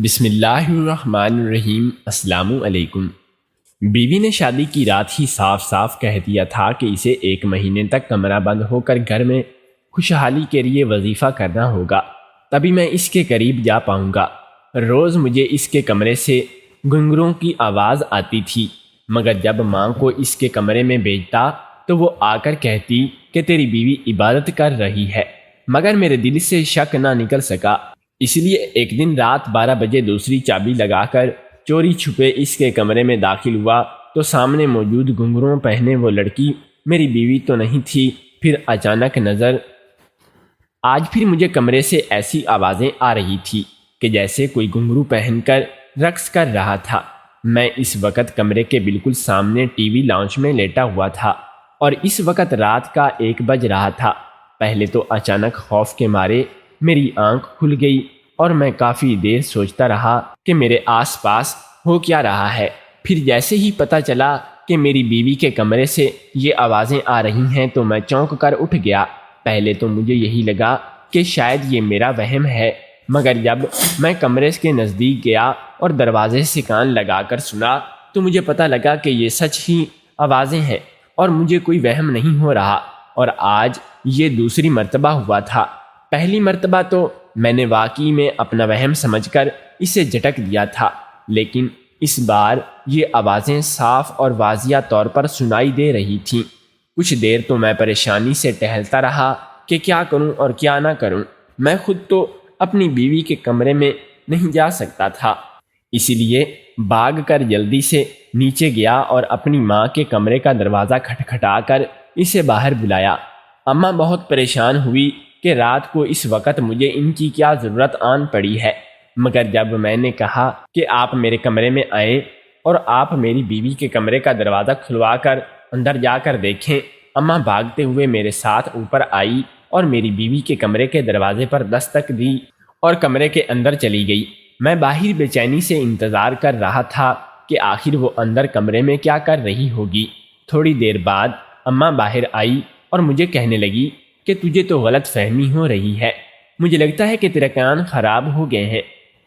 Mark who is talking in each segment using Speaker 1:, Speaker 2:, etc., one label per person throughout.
Speaker 1: بسم اللہ الرحمن الرحیم۔ السلام علیکم۔ بیوی نے شادی کی رات ہی صاف صاف کہہ دیا تھا کہ اسے 1 مہینے تک کمرہ بند ہو کر گھر میں خوشحالی کے لیے وظیفہ کرنا ہوگا، تبھی میں اس کے قریب جا پاؤں گا۔ روز مجھے اس کے کمرے سے گھنگروں کی آواز آتی تھی، مگر جب ماں کو اس کے کمرے میں بھیجتا تو وہ آ کر کہتی کہ تیری بیوی عبادت کر رہی ہے، مگر میرے دل سے شک نہ نکل سکا۔ اس لیے ایک دن رات 12 بجے دوسری چابی لگا کر چوری چھپے اس کے کمرے میں داخل ہوا تو سامنے موجود گھنگروں پہنے وہ لڑکی میری بیوی تو نہیں تھی۔ پھر اچانک مجھے کمرے سے ایسی آوازیں آ رہی تھی کہ جیسے کوئی گھنگرو پہن کر رقص کر رہا تھا۔ میں اس وقت کمرے کے بالکل سامنے ٹی وی لاؤنج میں لیٹا ہوا تھا اور اس وقت رات کا 1 بج رہا تھا۔ پہلے تو اچانک خوف کے مارے میری آنکھ کھل گئی اور میں کافی دیر سوچتا رہا کہ میرے آس پاس ہو کیا رہا ہے۔ پھر جیسے ہی پتہ چلا کہ میری بیوی کے کمرے سے یہ آوازیں آ رہی ہیں تو میں چونک کر اٹھ گیا۔ پہلے تو مجھے یہی لگا کہ شاید یہ میرا وہم ہے، مگر جب میں کمرے کے نزدیک گیا اور دروازے سے کان لگا کر سنا تو مجھے پتہ لگا کہ یہ سچ ہی آوازیں ہیں اور مجھے کوئی وہم نہیں ہو رہا۔ اور آج یہ دوسری مرتبہ ہوا تھا۔ پہلی مرتبہ تو میں نے واقعی میں اپنا وہم سمجھ کر اسے جھٹک دیا تھا، لیکن اس بار یہ آوازیں صاف اور واضح طور پر سنائی دے رہی تھیں۔ کچھ دیر تو میں پریشانی سے ٹہلتا رہا کہ کیا کروں اور کیا نہ کروں۔ میں خود تو اپنی بیوی کے کمرے میں نہیں جا سکتا تھا، اسی لیے بھاگ کر جلدی سے نیچے گیا اور اپنی ماں کے کمرے کا دروازہ کھٹکھٹا کر اسے باہر بلایا۔ اماں بہت پریشان ہوئی کہ رات کو اس وقت مجھے ان کی کیا ضرورت آن پڑی ہے، مگر جب میں نے کہا کہ آپ میرے کمرے میں آئیں اور آپ میری بیوی کے کمرے کا دروازہ کھلوا کر اندر جا کر دیکھیں، اماں بھاگتے ہوئے میرے ساتھ اوپر آئی اور میری بیوی کے کمرے کے دروازے پر دستک دی اور کمرے کے اندر چلی گئی۔ میں باہر بے چینی سے انتظار کر رہا تھا کہ آخر وہ اندر کمرے میں کیا کر رہی ہوگی۔ تھوڑی دیر بعد اماں باہر آئی اور مجھے کہنے لگی کہ تجھے تو غلط فہمی ہو رہی ہے، مجھے لگتا ہے کہ تیرے کان خراب ہو گئے ہیں۔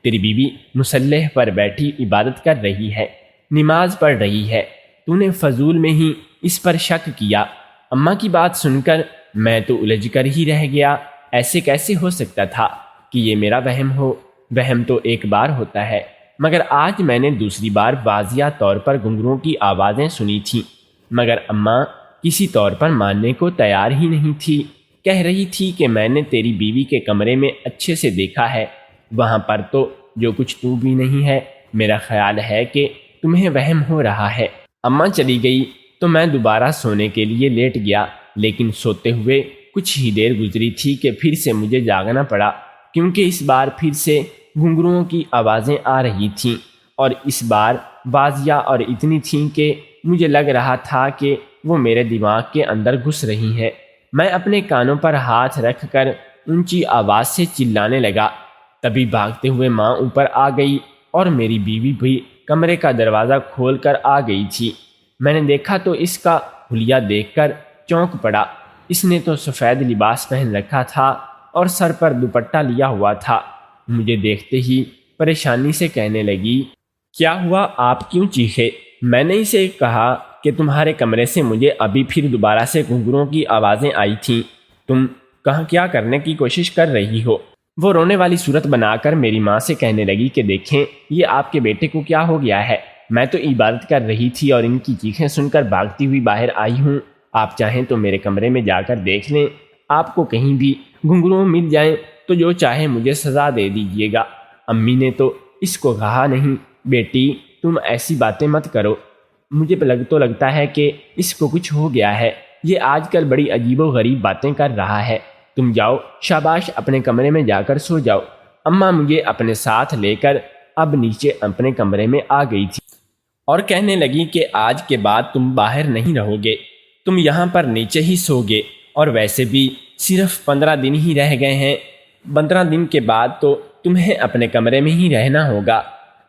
Speaker 1: تیری بیوی مصلح پر بیٹھی عبادت کر رہی ہے، نماز پڑھ رہی ہے، تو نے فضول میں ہی اس پر شک کیا۔ اماں کی بات سن کر میں تو الجھ کر ہی رہ گیا۔ ایسے کیسے ہو سکتا تھا کہ یہ میرا وہم ہو؟ وہم تو ایک بار ہوتا ہے، مگر آج میں نے دوسری بار واضح طور پر گھنگروں کی آوازیں سنی تھیں، مگر اماں کسی طور پر ماننے کو تیار ہی نہیں تھی۔ کہہ رہی تھی کہ میں نے تیری بیوی کے کمرے میں اچھے سے دیکھا ہے، وہاں پر تو جو کچھ تو بھی نہیں ہے، میرا خیال ہے کہ تمہیں وہم ہو رہا ہے۔ اماں چلی گئی تو میں دوبارہ سونے کے لیے لیٹ گیا، لیکن سوتے ہوئے کچھ ہی دیر گزری تھی کہ پھر سے مجھے جاگنا پڑا، کیونکہ اس بار پھر سے گھنگروں کی آوازیں آ رہی تھیں اور اس بار واضح اور اتنی تھیں کہ مجھے لگ رہا تھا کہ وہ میرے دماغ کے اندر گھس رہی ہیں۔ میں اپنے کانوں پر ہاتھ رکھ کر اونچی آواز سے چلانے لگا، تبھی بھاگتے ہوئے ماں اوپر آ گئی اور میری بیوی بھی کمرے کا دروازہ کھول کر آ گئی تھی۔ میں نے دیکھا تو اس کا حلیہ دیکھ کر چونک پڑا۔ اس نے تو سفید لباس پہن رکھا تھا اور سر پر دوپٹہ لیا ہوا تھا۔ مجھے دیکھتے ہی پریشانی سے کہنے لگی، کیا ہوا، آپ کیوں چیخے؟ میں نے اسے کہا کہ تمہارے کمرے سے مجھے ابھی پھر دوبارہ سے گھنگروں کی آوازیں آئی تھیں، تم کہاں کیا کرنے کی کوشش کر رہی ہو؟ وہ رونے والی صورت بنا کر میری ماں سے کہنے لگی کہ دیکھیں یہ آپ کے بیٹے کو کیا ہو گیا ہے، میں تو عبادت کر رہی تھی اور ان کی چیخیں سن کر بھاگتی ہوئی باہر آئی ہوں۔ آپ چاہیں تو میرے کمرے میں جا کر دیکھ لیں، آپ کو کہیں بھی گھنگروں مل جائیں تو جو چاہے مجھے سزا دے دیجیے گا۔ امی نے تو اس کو کہا، نہیں بیٹی تم ایسی باتیں مت کرو، مجھے لگتا ہے کہ اس کو کچھ ہو گیا ہے، یہ آج کل بڑی عجیب و غریب باتیں کر رہا ہے، تم جاؤ شاباش اپنے کمرے میں جا کر سو جاؤ۔ اماں مجھے اپنے ساتھ لے کر اب نیچے اپنے کمرے میں آ گئی تھی اور کہنے لگی کہ آج کے بعد تم باہر نہیں رہو گے، تم یہاں پر نیچے ہی سو گے، اور ویسے بھی صرف 15 دن ہی رہ گئے ہیں، 15 دن کے بعد تو تمہیں اپنے کمرے میں ہی رہنا ہوگا۔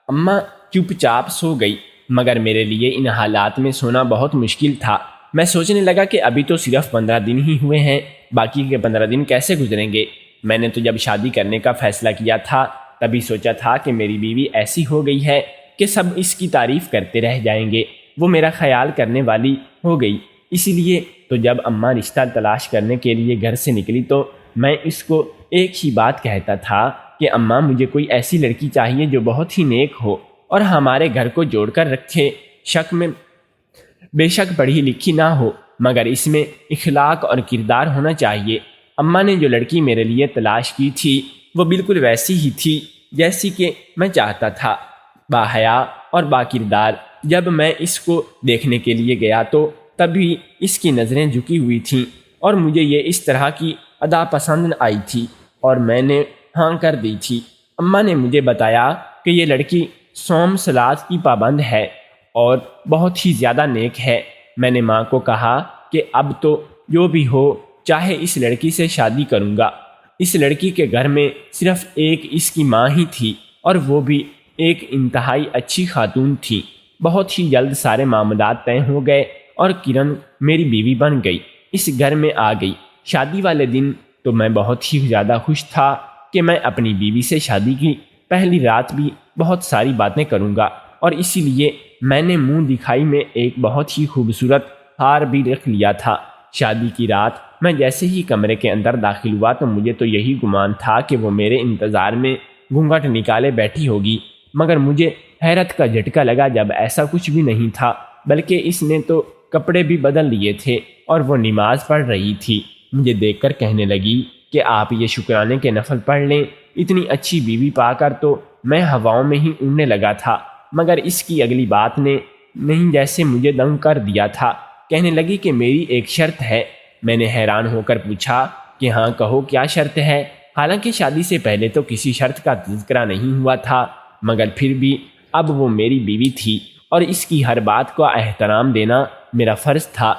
Speaker 1: اماں چپ چاپ سو گئی، مگر میرے لیے ان حالات میں سونا بہت مشکل تھا۔ میں سوچنے لگا کہ ابھی تو صرف 15 دن ہی ہوئے ہیں، باقی کے 15 دن کیسے گزریں گے؟ میں نے تو جب شادی کرنے کا فیصلہ کیا تھا تبھی سوچا تھا کہ میری بیوی ایسی ہو گئی ہے کہ سب اس کی تعریف کرتے رہ جائیں گے، وہ میرا خیال کرنے والی ہو گئی۔ اسی لیے تو جب اماں رشتہ تلاش کرنے کے لیے گھر سے نکلی تو میں اس کو ایک ہی بات کہتا تھا کہ اماں مجھے کوئی ایسی لڑکی چاہیے جو بہت ہی نیک ہو اور ہمارے گھر کو جوڑ کر رکھے، شک میں بے شک پڑھی لکھی نہ ہو مگر اس میں اخلاق اور کردار ہونا چاہیے۔ اماں نے جو لڑکی میرے لیے تلاش کی تھی وہ بالکل ویسی ہی تھی جیسی کہ میں چاہتا تھا، باحیا اور با کردار۔ جب میں اس کو دیکھنے کے لیے گیا تو تبھی اس کی نظریں جھکی ہوئی تھیں اور مجھے یہ اس طرح کی ادا پسند آئی تھی اور میں نے ہاں کر دی تھی۔ اماں نے مجھے بتایا کہ یہ لڑکی صوم صلات کی پابند ہے اور بہت ہی زیادہ نیک ہے۔ میں نے ماں کو کہا کہ اب تو جو بھی ہو چاہے اس لڑکی سے شادی کروں گا۔ اس لڑکی کے گھر میں صرف ایک اس کی ماں ہی تھی اور وہ بھی ایک انتہائی اچھی خاتون تھی۔ بہت ہی جلد سارے معاملات طے ہو گئے اور کرن میری بیوی بن گئی، اس گھر میں آ گئی۔ شادی والے دن تو میں بہت ہی زیادہ خوش تھا کہ میں اپنی بیوی سے شادی کی پہلی رات بھی بہت ساری باتیں کروں گا، اور اسی لیے میں نے منہ دکھائی میں ایک بہت ہی خوبصورت ہار بھی رکھ لیا تھا۔ شادی کی رات میں جیسے ہی کمرے کے اندر داخل ہوا تو مجھے تو یہی گمان تھا کہ وہ میرے انتظار میں گھونگھٹ نکالے بیٹھی ہوگی، مگر مجھے حیرت کا جھٹکا لگا جب ایسا کچھ بھی نہیں تھا، بلکہ اس نے تو کپڑے بھی بدل لیے تھے اور وہ نماز پڑھ رہی تھی۔ مجھے دیکھ کر کہنے لگی کہ آپ یہ شکرانے کے نفل پڑھ لیں، اتنی اچھی بیوی پا کر تو میں ہواؤں میں ہی اڑنے لگا تھا، مگر اس کی اگلی بات نے نہیں جیسے مجھے دنگ کر دیا تھا۔ کہنے لگی کہ میری ایک شرط ہے۔ میں نے حیران ہو کر پوچھا کہ ہاں کہو کیا شرط ہے؟ حالانکہ شادی سے پہلے تو کسی شرط کا تذکرہ نہیں ہوا تھا، مگر پھر بھی اب وہ میری بیوی تھی اور اس کی ہر بات کو احترام دینا میرا فرض تھا،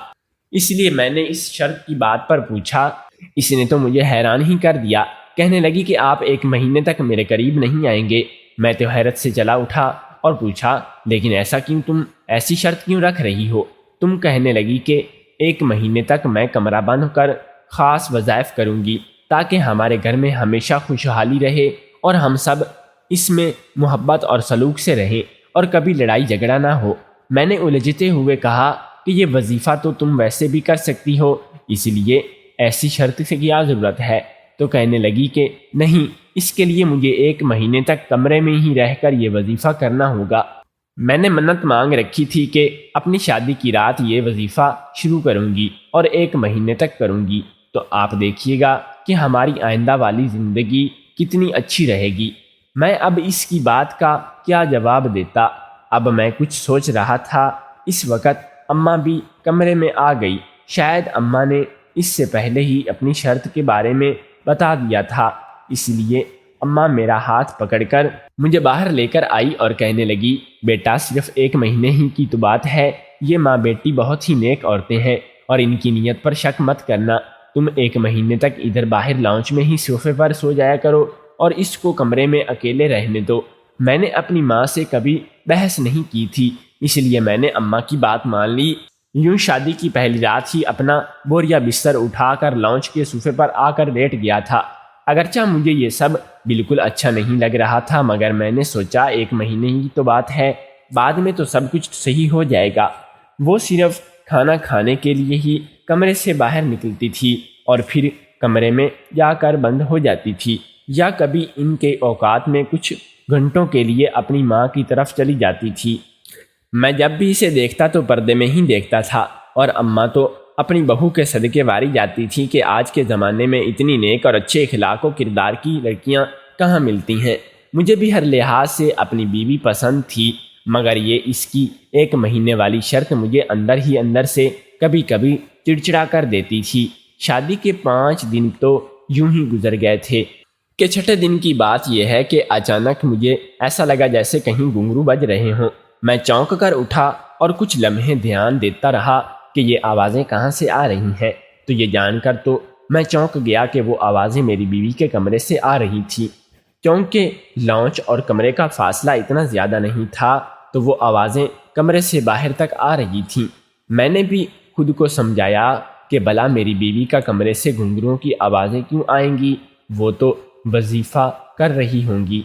Speaker 1: اس لیے میں نے اس شرط کی بات پر پوچھا۔ اس نے تو مجھے حیران ہی کر دیا۔ کہنے لگی کہ آپ 1 مہینے تک میرے قریب نہیں آئیں گے۔ میں تو حیرت سے چلا اٹھا اور پوچھا لیکن ایسا کیوں، تم ایسی شرط کیوں رکھ رہی ہو؟ تم کہنے لگی کہ 1 مہینے تک میں کمرہ بند کر خاص وظائف کروں گی تاکہ ہمارے گھر میں ہمیشہ خوشحالی رہے اور ہم سب اس میں محبت اور سلوک سے رہیں اور کبھی لڑائی جھگڑا نہ ہو۔ میں نے الجھتے ہوئے کہا کہ یہ وظیفہ تو تم ویسے بھی کر سکتی ہو، اس لیے ایسی شرط سے کیا ضرورت ہے؟ تو کہنے لگی کہ نہیں، اس کے لیے مجھے 1 مہینے تک کمرے میں ہی رہ کر یہ وظیفہ کرنا ہوگا۔ میں نے منت مانگ رکھی تھی کہ اپنی شادی کی رات یہ وظیفہ شروع کروں گی اور 1 مہینے تک کروں گی، تو آپ دیکھیے گا کہ ہماری آئندہ والی زندگی کتنی اچھی رہے گی۔ میں اب اس کی بات کا کیا جواب دیتا؟ اب میں کچھ سوچ رہا تھا۔ اس وقت اماں بھی کمرے میں آ گئی۔ شاید اماں نے اس سے پہلے ہی اپنی شرط کے بارے میں بتا دیا تھا، اس لیے اماں میرا ہاتھ پکڑ کر مجھے باہر لے کر آئی اور کہنے لگی بیٹا صرف 1 مہینے ہی کی تو بات ہے، یہ ماں بیٹی بہت ہی نیک عورتیں ہیں اور ان کی نیت پر شک مت کرنا۔ تم 1 مہینے تک ادھر باہر لاؤنج میں ہی صوفے پر سو جایا کرو اور اس کو کمرے میں اکیلے رہنے دو۔ میں نے اپنی ماں سے کبھی بحث نہیں کی تھی، اس لیے میں نے اماں کی بات مان لی۔ یوں شادی کی پہلی رات ہی اپنا بوریا بستر اٹھا کر لاؤنج کے صوفے پر آ کر لیٹ گیا تھا۔ اگرچہ مجھے یہ سب بالکل اچھا نہیں لگ رہا تھا، مگر میں نے سوچا 1 مہینے ہی تو بات ہے، بعد میں تو سب کچھ صحیح ہو جائے گا۔ وہ صرف کھانا کھانے کے لیے ہی کمرے سے باہر نکلتی تھی اور پھر کمرے میں جا کر بند ہو جاتی تھی، یا کبھی ان کے اوقات میں کچھ گھنٹوں کے لیے اپنی ماں کی طرف چلی جاتی تھی۔ میں جب بھی اسے دیکھتا تو پردے میں ہی دیکھتا تھا، اور اماں تو اپنی بہو کے صدقے واری جاتی تھی کہ آج کے زمانے میں اتنی نیک اور اچھے اخلاق و کردار کی لڑکیاں کہاں ملتی ہیں۔ مجھے بھی ہر لحاظ سے اپنی بیوی پسند تھی، مگر یہ اس کی 1 مہینے والی شرط مجھے اندر ہی اندر سے کبھی کبھی چڑچڑا کر دیتی تھی۔ شادی کے 5 دن تو یوں ہی گزر گئے تھے کہ 6 دن کی بات یہ ہے کہ اچانک مجھے ایسا لگا جیسے کہیں گھنگرو بج رہے ہوں۔ میں چونک کر اٹھا اور کچھ لمحے دھیان دیتا رہا کہ یہ آوازیں کہاں سے آ رہی ہیں، تو یہ جان کر تو میں چونک گیا کہ وہ آوازیں میری بیوی کے کمرے سے آ رہی تھیں۔ کیونکہ لاؤنج اور کمرے کا فاصلہ اتنا زیادہ نہیں تھا تو وہ آوازیں کمرے سے باہر تک آ رہی تھیں۔ میں نے بھی خود کو سمجھایا کہ بھلا میری بیوی کا کمرے سے گھنگروں کی آوازیں کیوں آئیں گی، وہ تو وظیفہ کر رہی ہوں گی۔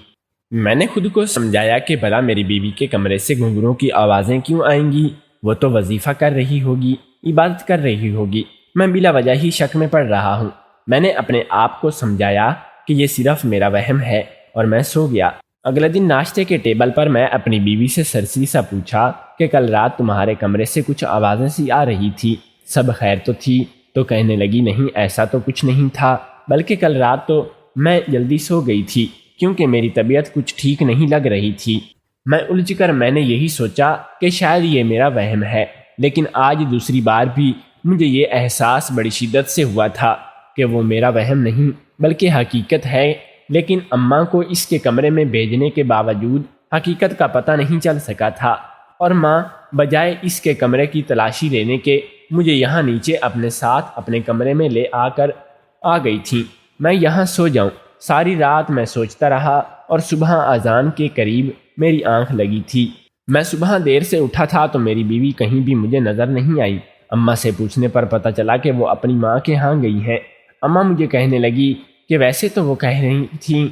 Speaker 1: میں نے خود کو سمجھایا کہ بھلا میری بیوی کے کمرے سے گھنگروں کی آوازیں کیوں آئیں گی؟ وہ تو وظیفہ کر رہی ہوگی، عبادت کر رہی ہوگی، میں بلا وجہ ہی شک میں پڑ رہا ہوں۔ میں نے اپنے آپ کو سمجھایا کہ یہ صرف میرا وہم ہے اور میں سو گیا۔ اگلے دن ناشتے کے ٹیبل پر میں اپنی بیوی سے سرسری سا پوچھا کہ کل رات تمہارے کمرے سے کچھ آوازیں سی آ رہی تھی، سب خیر تو تھی؟ تو کہنے لگی نہیں ایسا تو کچھ نہیں تھا، بلکہ کل رات تو میں جلدی سو گئی تھی کیونکہ میری طبیعت کچھ ٹھیک نہیں لگ رہی تھی۔ میں الجھ کر میں نے یہی سوچا کہ شاید یہ میرا وہم ہے، لیکن آج دوسری بار بھی مجھے یہ احساس بڑی شدت سے ہوا تھا کہ وہ میرا وہم نہیں بلکہ حقیقت ہے، لیکن اماں کو اس کے کمرے میں بھیجنے کے باوجود حقیقت کا پتہ نہیں چل سکا تھا، اور ماں بجائے اس کے کمرے کی تلاشی لینے کے مجھے یہاں نیچے اپنے ساتھ اپنے کمرے میں لے آ گئی تھیں۔ میں یہاں سو جاؤں۔ ساری رات میں سوچتا رہا اور صبح اذان کے قریب میری آنکھ لگی تھی۔ میں صبح دیر سے اٹھا تھا تو میری بیوی کہیں بھی مجھے نظر نہیں آئی۔ اماں سے پوچھنے پر پتہ چلا کہ وہ اپنی ماں کے ہاں گئی ہیں۔ اماں مجھے کہنے لگی کہ ویسے تو وہ کہہ رہی تھیں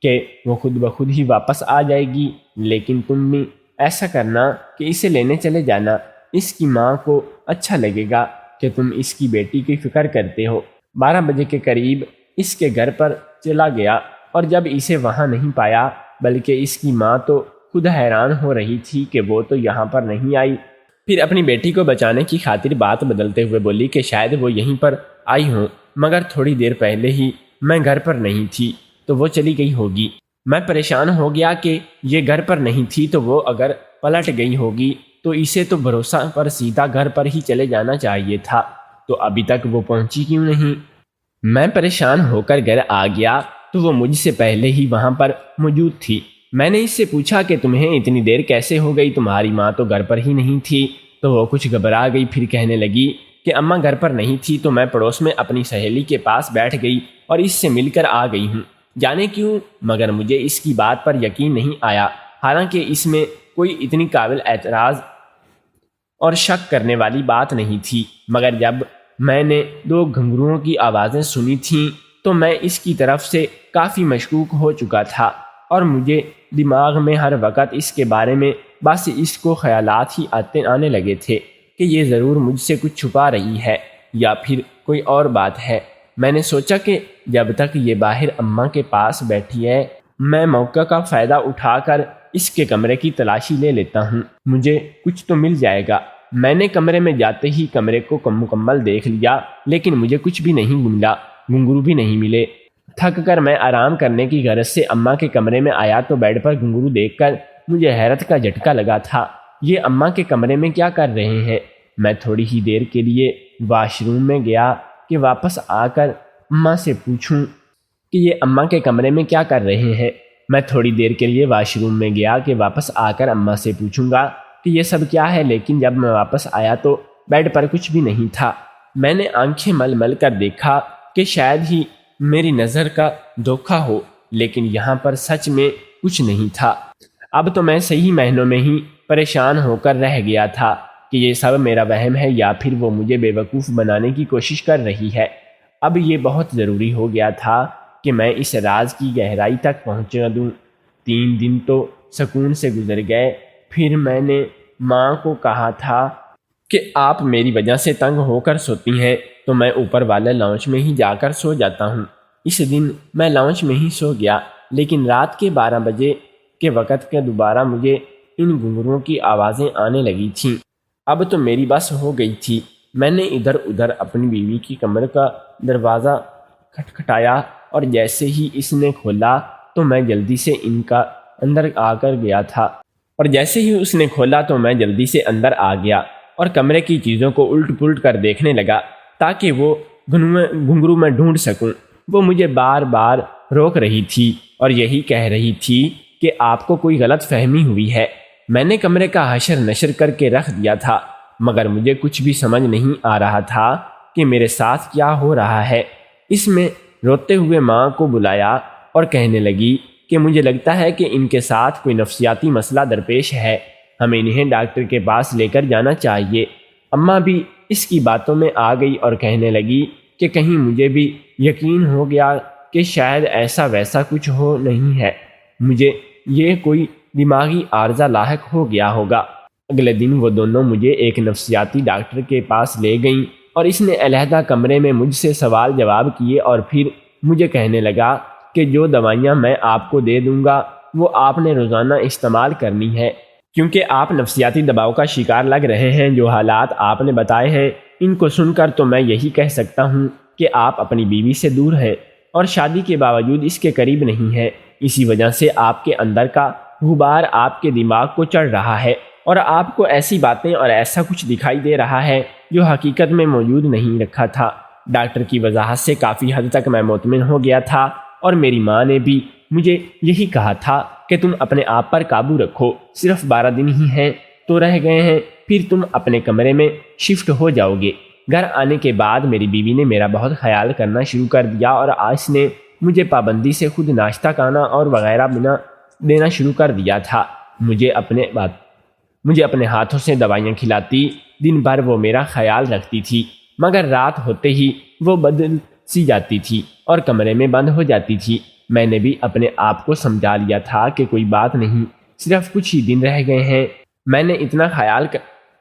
Speaker 1: کہ وہ خود بخود ہی واپس آ جائے گی، لیکن تم بھی ایسا کرنا کہ اسے لینے چلے جانا، اس کی ماں کو اچھا لگے گا کہ تم اس کی بیٹی کی فکر کرتے ہو۔ 12 بجے کے قریب اس کے گھر پر چلا گیا اور جب اسے وہاں نہیں پایا بلکہ اس کی ماں تو خود حیران ہو رہی تھی کہ وہ تو یہاں پر نہیں آئی، پھر اپنی بیٹی کو بچانے کی خاطر بات بدلتے ہوئے بولی کہ شاید وہ یہیں پر آئی ہوں، مگر تھوڑی دیر پہلے ہی میں گھر پر نہیں تھی تو وہ چلی گئی ہوگی۔ میں پریشان ہو گیا کہ یہ گھر پر نہیں تھی تو وہ اگر پلٹ گئی ہوگی تو اسے تو بھروسہ پر سیدھا گھر پر ہی چلے جانا چاہیے تھا، تو ابھی تک وہ پہنچی کیوں نہیں؟ میں پریشان ہو کر گھر آ گیا تو وہ مجھ سے پہلے ہی وہاں پر موجود تھی۔ میں نے اس سے پوچھا کہ تمہیں اتنی دیر کیسے ہو گئی، تمہاری ماں تو گھر پر ہی نہیں تھی؟ تو وہ کچھ گھبرا گئی، پھر کہنے لگی کہ اماں گھر پر نہیں تھی تو میں پڑوس میں اپنی سہیلی کے پاس بیٹھ گئی اور اس سے مل کر آ گئی ہوں۔ جانے کیوں، مگر مجھے اس کی بات پر یقین نہیں آیا، حالانکہ اس میں کوئی اتنی قابل اعتراض اور شک کرنے والی بات نہیں تھی، مگر جب میں نے 2 گھنگروؤں کی آوازیں سنی تھیں تو میں اس کی طرف سے کافی مشکوک ہو چکا تھا، اور مجھے دماغ میں ہر وقت اس کے بارے میں بس اس کو خیالات ہی آنے لگے تھے کہ یہ ضرور مجھ سے کچھ چھپا رہی ہے یا پھر کوئی اور بات ہے۔ میں نے سوچا کہ جب تک یہ باہر اماں کے پاس بیٹھی ہے میں موقع کا فائدہ اٹھا کر اس کے کمرے کی تلاشی لے لیتا ہوں، مجھے کچھ تو مل جائے گا۔ میں نے کمرے میں جاتے ہی کمرے کو مکمل دیکھ لیا، لیکن مجھے کچھ بھی نہیں ملا، گھنگرو بھی نہیں ملے۔ تھک کر میں آرام کرنے کی غرض سے اماں کے کمرے میں آیا تو بیڈ پر گھنگرو دیکھ کر مجھے حیرت کا جھٹکا لگا تھا۔ یہ اماں کے کمرے میں کیا کر رہے ہیں؟ میں تھوڑی ہی دیر کے لیے واش روم میں گیا کہ واپس آ کر اماں سے پوچھوں کہ یہ اماں کے کمرے میں کیا کر رہے ہیں۔ میں تھوڑی دیر کے لیے واش روم میں گیا کہ واپس آ کر اماں سے پوچھوں گا کہ یہ سب کیا ہے، لیکن جب میں واپس آیا تو بیڈ پر کچھ بھی نہیں تھا۔ میں نے آنکھیں مل مل کر دیکھا کہ شاید ہی میری نظر کا دھوکہ ہو، لیکن یہاں پر سچ میں کچھ نہیں تھا۔ اب تو میں صحیح معنوں میں ہی پریشان ہو کر رہ گیا تھا کہ یہ سب میرا وہم ہے یا پھر وہ مجھے بے وقوف بنانے کی کوشش کر رہی ہے۔ اب یہ بہت ضروری ہو گیا تھا کہ میں اس راز کی گہرائی تک پہنچا دوں۔ 3 دن تو سکون سے گزر گئے، پھر میں نے ماں کو کہا تھا کہ آپ میری وجہ سے تنگ ہو کر سوتی ہیں تو میں اوپر والے لاؤنج میں ہی جا کر سو جاتا ہوں۔ اس دن میں لاؤنج میں ہی سو گیا، لیکن رات کے 12 بجے کے وقت کے دوبارہ مجھے ان گھنگروؤں کی آوازیں آنے لگی تھیں۔ اب تو میری بس ہو گئی تھی۔ میں نے ادھر ادھر اپنی بیوی کی کمرے کا دروازہ کھٹکھٹایا اور جیسے ہی اس نے کھولا تو میں جلدی سے اندر آ کر گیا تھا اور جیسے ہی اس نے کھولا تو میں جلدی سے اندر آ گیا اور کمرے کی چیزوں کو الٹ پلٹ کر دیکھنے لگا تاکہ وہ گھنگرو میں ڈھونڈ سکوں۔ وہ مجھے بار بار روک رہی تھی اور یہی کہہ رہی تھی کہ آپ کو کوئی غلط فہمی ہوئی ہے۔ میں نے کمرے کا حشر نشر کر کے رکھ دیا تھا، مگر مجھے کچھ بھی سمجھ نہیں آ رہا تھا کہ میرے ساتھ کیا ہو رہا ہے۔ اس میں روتے ہوئے ماں کو بلایا اور کہنے لگی کہ مجھے لگتا ہے کہ ان کے ساتھ کوئی نفسیاتی مسئلہ درپیش ہے، ہمیں انہیں ڈاکٹر کے پاس لے کر جانا چاہیے۔ اماں بھی اس کی باتوں میں آ گئی اور کہنے لگی کہ کہیں مجھے بھی یقین ہو گیا کہ شاید ایسا ویسا کچھ ہو نہیں ہے، مجھے یہ کوئی دماغی عارضہ لاحق ہو گیا ہوگا۔ اگلے دن وہ دونوں مجھے ایک نفسیاتی ڈاکٹر کے پاس لے گئیں اور اس نے علیحدہ کمرے میں مجھ سے سوال جواب کیے اور پھر مجھے کہنے لگا کہ جو دوائیاں میں آپ کو دے دوں گا وہ آپ نے روزانہ استعمال کرنی ہے، کیونکہ آپ نفسیاتی دباؤ کا شکار لگ رہے ہیں۔ جو حالات آپ نے بتائے ہیں ان کو سن کر تو میں یہی کہہ سکتا ہوں کہ آپ اپنی بیوی سے دور ہیں اور شادی کے باوجود اس کے قریب نہیں ہیں۔ اسی وجہ سے آپ کے اندر کا غبار آپ کے دماغ کو چڑھ رہا ہے اور آپ کو ایسی باتیں اور ایسا کچھ دکھائی دے رہا ہے جو حقیقت میں موجود نہیں رکھا تھا۔ ڈاکٹر کی وضاحت سے کافی حد تک میں مطمئن ہو گیا تھا اور میری ماں نے بھی مجھے یہی کہا تھا کہ تم اپنے آپ پر قابو رکھو، صرف 12 دن ہی ہیں تو رہ گئے ہیں، پھر تم اپنے کمرے میں شفٹ ہو جاؤ گے۔ گھر آنے کے بعد میری بیوی نے میرا بہت خیال کرنا شروع کر دیا اور آج نے مجھے پابندی سے خود ناشتہ کھانا اور وغیرہ بنا دینا شروع کر دیا تھا۔ مجھے اپنے ہاتھوں سے دوائیاں کھلاتی، دن بھر وہ میرا خیال رکھتی تھی، مگر رات ہوتے ہی وہ بدل سی جاتی تھی اور کمرے میں بند ہو جاتی تھی۔ میں نے بھی اپنے آپ کو سمجھا لیا تھا کہ کوئی بات نہیں، صرف کچھ ہی دن رہ گئے ہیں۔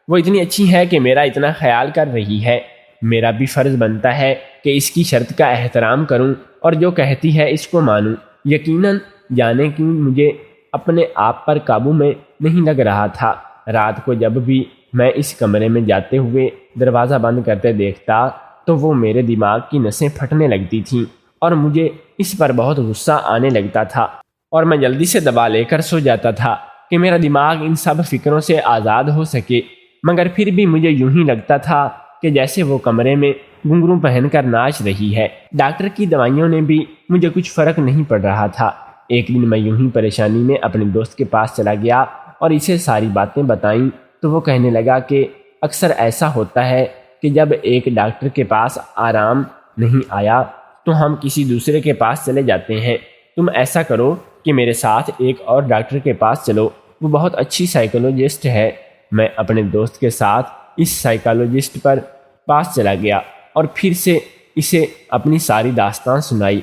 Speaker 1: وہ اتنی اچھی ہے کہ میرا اتنا خیال کر رہی ہے، میرا بھی فرض بنتا ہے کہ اس کی شرط کا احترام کروں اور جو کہتی ہے اس کو مانوں۔ یقیناً جانے کیوں مجھے اپنے آپ پر قابو میں نہیں لگ رہا تھا۔ رات کو جب بھی میں اس کمرے میں جاتے ہوئے دروازہ بند کرتے دیکھتا تو وہ میرے دماغ کی نسیں پھٹنے لگتی تھیں اور مجھے اس پر بہت غصہ آنے لگتا تھا اور میں جلدی سے دبا لے کر سو جاتا تھا کہ میرا دماغ ان سب فکروں سے آزاد ہو سکے، مگر پھر بھی مجھے یوں ہی لگتا تھا کہ جیسے وہ کمرے میں گھنگرو پہن کر ناچ رہی ہے۔ ڈاکٹر کی دوائیوں نے بھی مجھے کچھ فرق نہیں پڑ رہا تھا۔ ایک دن میں یوں ہی پریشانی میں اپنے دوست کے پاس چلا گیا اور اسے ساری باتیں بتائیں تو وہ کہنے لگا کہ اکثر ایسا ہوتا ہے کہ جب ایک ڈاکٹر کے پاس آرام نہیں آیا تو ہم کسی دوسرے کے پاس چلے جاتے ہیں۔ تم ایسا کرو کہ میرے ساتھ ایک اور ڈاکٹر کے پاس چلو، وہ بہت اچھی سائیکولوجسٹ ہے۔ میں اپنے دوست کے ساتھ اس سائیکالوجسٹ پر پاس چلا گیا اور پھر سے اسے اپنی ساری داستان سنائی۔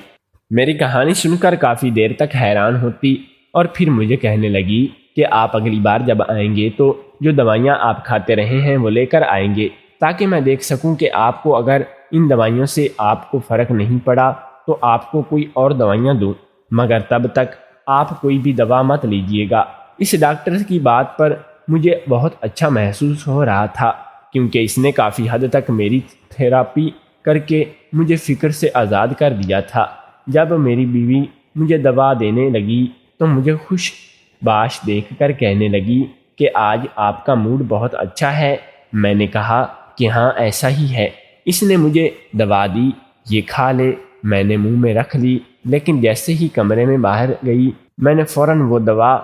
Speaker 1: میری کہانی سن کر کافی دیر تک حیران ہوتی اور پھر مجھے کہنے لگی کہ آپ اگلی بار جب آئیں گے تو جو دوائیاں آپ کھاتے رہے ہیں وہ لے کر آئیں گے تاکہ میں دیکھ سکوں کہ آپ کو اگر ان دوائیوں سے آپ کو فرق نہیں پڑا تو آپ کو کوئی اور دوائیاں دوں، مگر تب تک آپ کوئی بھی دوا مت لیجیے گا۔ اس ڈاکٹر کی بات پر مجھے بہت اچھا محسوس ہو رہا تھا کیونکہ اس نے کافی حد تک میری تھراپی کر کے مجھے فکر سے آزاد کر دیا تھا۔ جب میری بیوی مجھے دوا دینے لگی تو مجھے خوش باش دیکھ کر کہنے لگی کہ آج آپ کا موڈ بہت اچھا ہے۔ میں نے کہا کہ ہاں ایسا ہی ہے۔ اس نے مجھے دوا دی، یہ کھا لے۔ میں نے منہ میں رکھ لی، لیکن جیسے ہی کمرے میں باہر گئی میں نے فوراً وہ دوا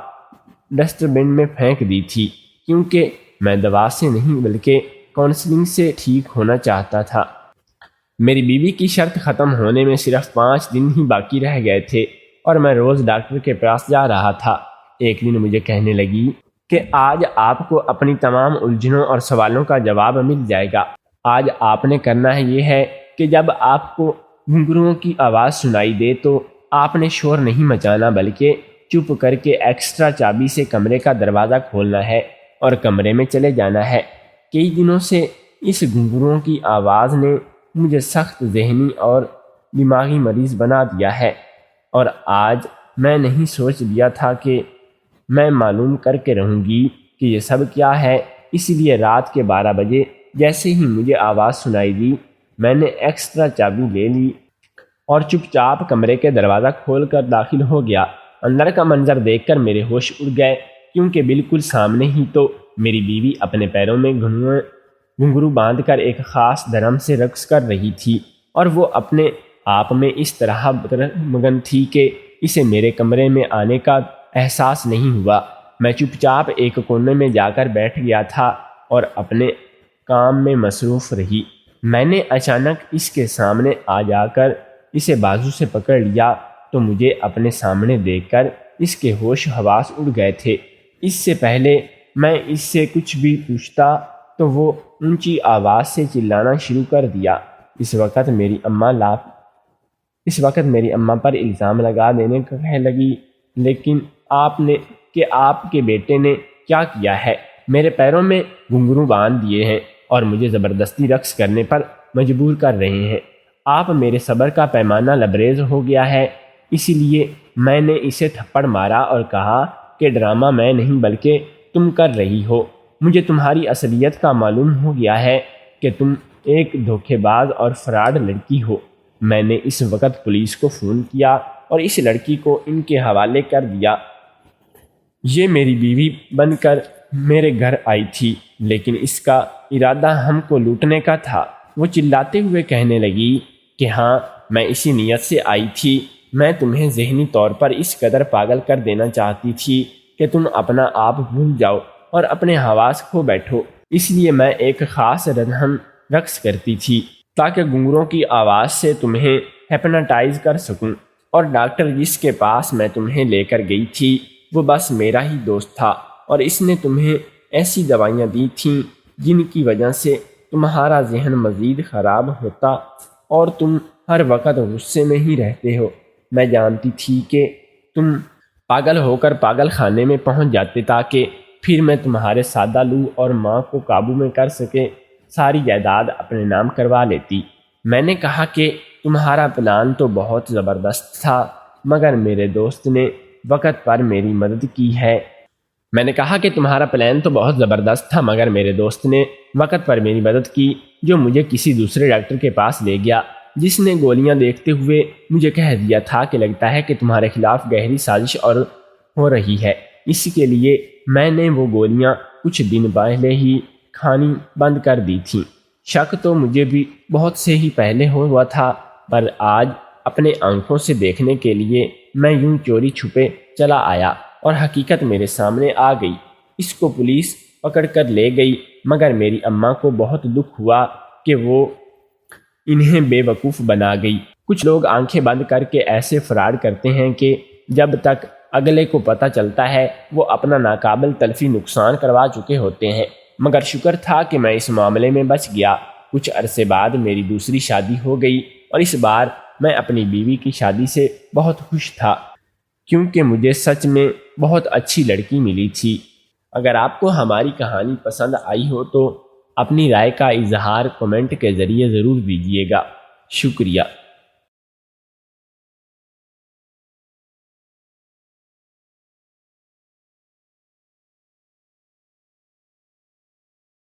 Speaker 1: ڈسٹ بن میں پھینک دی تھی، کیونکہ میں دوا سے نہیں بلکہ کاؤنسلنگ سے ٹھیک ہونا چاہتا تھا۔ میری بیوی کی شرط ختم ہونے میں صرف 5 دن ہی باقی رہ گئے تھے اور میں روز ڈاکٹر کے پاس جا رہا تھا۔ ایک دن مجھے کہنے لگی کہ آج آپ کو اپنی تمام الجھنوں اور سوالوں کا جواب مل جائے گا۔ آج آپ نے کرنا ہے یہ ہے کہ جب آپ کو گھنگروؤں کی آواز سنائی دے تو آپ نے شور نہیں مچانا بلکہ چپ کر کے ایکسٹرا چابی سے کمرے کا دروازہ کھولنا ہے اور کمرے میں چلے جانا ہے۔ کئی دنوں سے اس گھنگروؤں کی آواز نے مجھے سخت ذہنی اور دماغی مریض بنا دیا ہے اور آج میں نہیں سوچ لیا تھا کہ میں معلوم کر کے رہوں گی کہ یہ سب کیا ہے۔ اس لیے رات کے 12 بجے جیسے ہی مجھے آواز سنائی دی میں نے ایکسٹرا چابی لے لی اور چپ چاپ کمرے کے دروازہ کھول کر داخل ہو گیا۔ اندر کا منظر دیکھ کر میرے ہوش اڑ گئے کیونکہ بالکل سامنے ہی تو میری بیوی اپنے پیروں میں گھنگرو باندھ کر ایک خاص دھرم سے رقص کر رہی تھی اور وہ اپنے آپ میں اس طرح مگن تھی کہ اسے میرے کمرے میں آنے کا احساس نہیں ہوا۔ میں چپ چاپ ایک کونے میں جا کر بیٹھ گیا تھا اور اپنے کام میں مصروف رہی۔ میں نے اچانک اس کے سامنے آ جا کر اسے بازو سے پکڑ لیا تو مجھے اپنے سامنے دیکھ کر اس کے ہوش حواس اڑ گئے تھے۔ اس سے پہلے میں اس سے کچھ بھی پوچھتا تو وہ اونچی آواز سے چلانا شروع کر دیا۔ اس وقت میری اماں پر الزام لگا دینے کہنے لگی، لیکن آپ کے بیٹے نے کیا کیا ہے۔ میرے پیروں میں گھنگرو باندھ دیے ہیں اور مجھے زبردستی رقص کرنے پر مجبور کر رہے ہیں۔ آپ میرے صبر کا پیمانہ لبریز ہو گیا ہے، اسی لیے میں نے اسے تھپڑ مارا اور کہا کہ ڈرامہ میں نہیں بلکہ تم کر رہی ہو۔ مجھے تمہاری اصلیت کا معلوم ہو گیا ہے کہ تم ایک دھوکے باز اور فراڈ لڑکی ہو۔ میں نے اس وقت پولیس کو فون کیا اور اس لڑکی کو ان کے حوالے کر دیا۔ یہ میری بیوی بن کر میرے گھر آئی تھی، لیکن اس کا ارادہ ہم کو لوٹنے کا تھا۔ وہ چلاتے ہوئے کہنے لگی کہ ہاں، میں اسی نیت سے آئی تھی۔ میں تمہیں ذہنی طور پر اس قدر پاگل کر دینا چاہتی تھی کہ تم اپنا آپ بھول جاؤ اور اپنے حواس کھو بیٹھو۔ اس لیے میں ایک خاص ردھم رقص کرتی تھی تاکہ گھنگروں کی آواز سے تمہیں ہیپناٹائز کر سکوں، اور ڈاکٹر جس کے پاس میں تمہیں لے کر گئی تھی وہ بس میرا ہی دوست تھا، اور اس نے تمہیں ایسی دوائیاں دی تھیں جن کی وجہ سے تمہارا ذہن مزید خراب ہوتا اور تم ہر وقت غصے میں ہی رہتے ہو۔ میں جانتی تھی کہ تم پاگل ہو کر پاگل خانے میں پہنچ جاتے تاکہ پھر میں تمہارے سادہ لو اور ماں کو قابو میں کر سکے ساری جائیداد اپنے نام کروا لیتی۔ میں نے کہا کہ تمہارا پلان تو بہت زبردست تھا، مگر میرے دوست نے وقت پر میری مدد کی ہے۔ میں نے کہا کہ تمہارا پلان تو بہت زبردست تھا مگر میرے دوست نے وقت پر میری مدد کی، جو مجھے کسی دوسرے ڈاکٹر کے پاس لے گیا، جس نے گولیاں دیکھتے ہوئے مجھے کہہ دیا تھا کہ لگتا ہے کہ تمہارے خلاف گہری سازش اور ہو رہی ہے۔ اس کے لیے میں نے وہ گولیاں کچھ دن پہلے ہی کھانی بند کر دی تھیں۔ شک تو مجھے بھی بہت سے ہی پہلے ہوا تھا، پر آج اپنے آنکھوں سے دیکھنے کے لیے میں یوں چوری چھپے چلا آیا اور حقیقت میرے سامنے آ گئی۔ اس کو پولیس پکڑ کر لے گئی، مگر میری اماں کو بہت دکھ ہوا کہ وہ انہیں بے وقوف بنا گئی۔ کچھ لوگ آنکھیں بند کر کے ایسے فراڈ کرتے ہیں کہ جب تک اگلے کو پتہ چلتا ہے وہ اپنا ناقابل تلفی نقصان کروا چکے ہوتے ہیں، مگر شکر تھا کہ میں اس معاملے میں بچ گیا۔ کچھ عرصے بعد میری دوسری شادی ہو گئی اور اس بار میں اپنی بیوی کی شادی سے بہت خوش تھا، کیونکہ مجھے سچ میں بہت اچھی لڑکی ملی تھی۔ اگر آپ کو ہماری کہانی پسند آئی ہو تو اپنی رائے کا اظہار کمنٹ کے ذریعے ضرور دیجیے گا۔ شکریہ۔